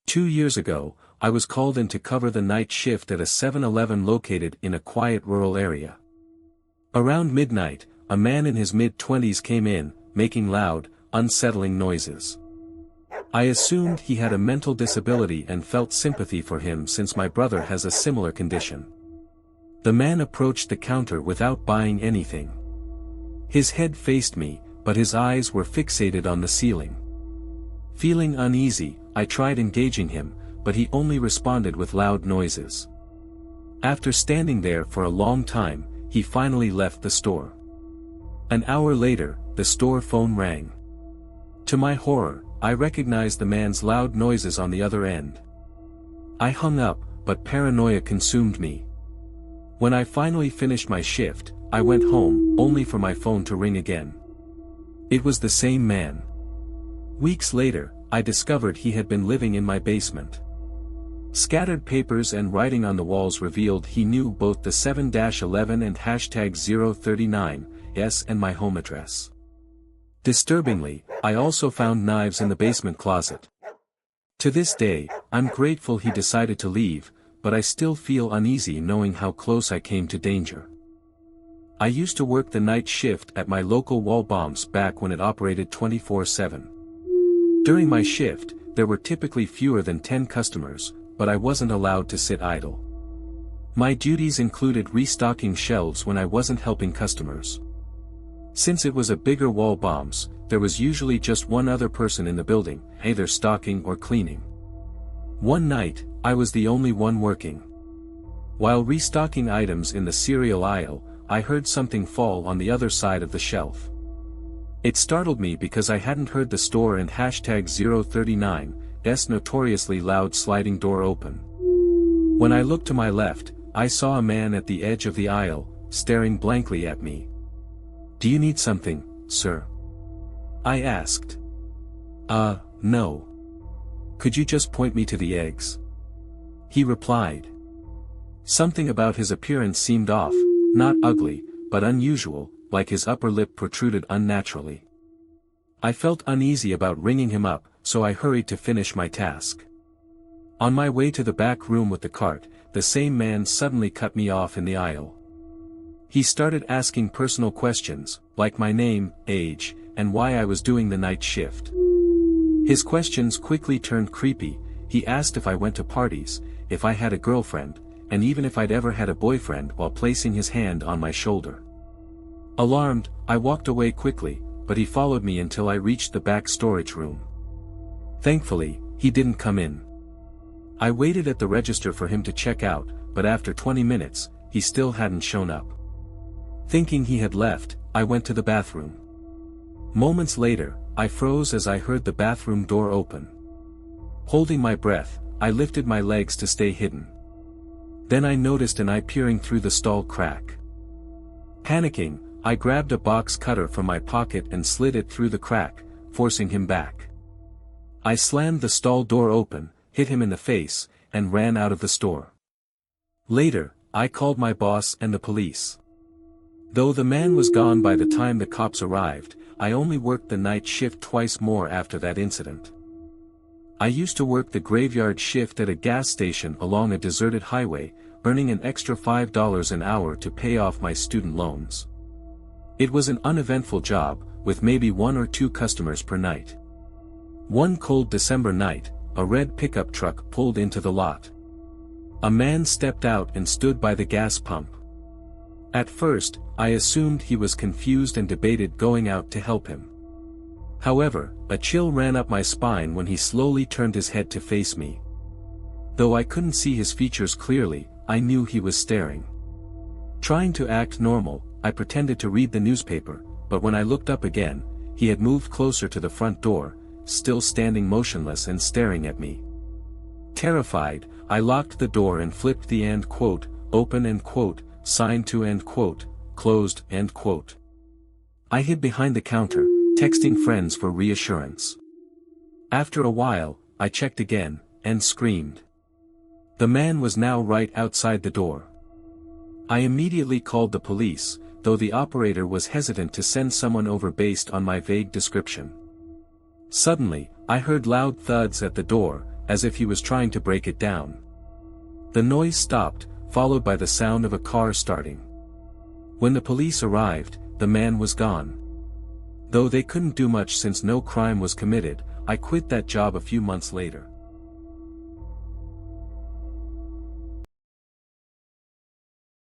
2 years ago, I was called in to cover the night shift at a 7-Eleven located in a quiet rural area. Around midnight, a man in his mid-20s came in, making loud, unsettling noises. I assumed he had a mental disability and felt sympathy for him since my brother has a similar condition. The man approached the counter without buying anything. His head faced me, but his eyes were fixated on the ceiling. Feeling uneasy, I tried engaging him, but he only responded with loud noises. After standing there for a long time, he finally left the store. An hour later, the store phone rang. To my horror, I recognized the man's loud noises on the other end. I hung up, but paranoia consumed me. When I finally finished my shift, I went home, only for my phone to ring again. It was the same man. Weeks later, I discovered he had been living in my basement. Scattered papers and writing on the walls revealed he knew both the 7-11 and #039s and my home address. Disturbingly, I also found knives in the basement closet. To this day, I'm grateful he decided to leave, but I still feel uneasy knowing how close I came to danger. I used to work the night shift at my local wall bombs back when it operated 24/7. During my shift, there were typically fewer than 10 customers, but I wasn't allowed to sit idle. My duties included restocking shelves when I wasn't helping customers. Since it was a bigger wall bombs, there was usually just one other person in the building, either stocking or cleaning. One night, I was the only one working. While restocking items in the cereal aisle, I heard something fall on the other side of the shelf. It startled me because I hadn't heard the store and #039s notoriously loud sliding door open. When I looked to my left, I saw a man at the edge of the aisle, staring blankly at me. "Do you need something, sir?" I asked. No. Could you just point me to the eggs?" He replied. Something about his appearance seemed off, not ugly, but unusual, like his upper lip protruded unnaturally. I felt uneasy about ringing him up, so I hurried to finish my task. On my way to the back room with the cart, the same man suddenly cut me off in the aisle. He started asking personal questions, like my name, age, and why I was doing the night shift. His questions quickly turned creepy. He asked if I went to parties, if I had a girlfriend, and even if I'd ever had a boyfriend, while placing his hand on my shoulder. Alarmed, I walked away quickly, but he followed me until I reached the back storage room. Thankfully, he didn't come in. I waited at the register for him to check out, but after 20 minutes, he still hadn't shown up. Thinking he had left, I went to the bathroom. Moments later, I froze as I heard the bathroom door open. Holding my breath, I lifted my legs to stay hidden. Then I noticed an eye peering through the stall crack. Panicking, I grabbed a box cutter from my pocket and slid it through the crack, forcing him back. I slammed the stall door open, hit him in the face, and ran out of the store. Later, I called my boss and the police. Though the man was gone by the time the cops arrived, I only worked the night shift twice more after that incident. I used to work the graveyard shift at a gas station along a deserted highway, earning an extra $5 an hour to pay off my student loans. It was an uneventful job, with maybe 1 or 2 customers per night. One cold December night, a red pickup truck pulled into the lot. A man stepped out and stood by the gas pump. At first, I assumed he was confused and debated going out to help him. However, a chill ran up my spine when he slowly turned his head to face me. Though I couldn't see his features clearly, I knew he was staring. Trying to act normal, I pretended to read the newspaper, but when I looked up again, he had moved closer to the front door, still standing motionless and staring at me. Terrified, I locked the door and flipped the "open" sign to "closed." I hid behind the counter, texting friends for reassurance. After a while, I checked again, and screamed. The man was now right outside the door. I immediately called the police, though the operator was hesitant to send someone over based on my vague description. Suddenly, I heard loud thuds at the door, as if he was trying to break it down. The noise stopped, followed by the sound of a car starting. When the police arrived, the man was gone. Though they couldn't do much since no crime was committed, I quit that job a few months later.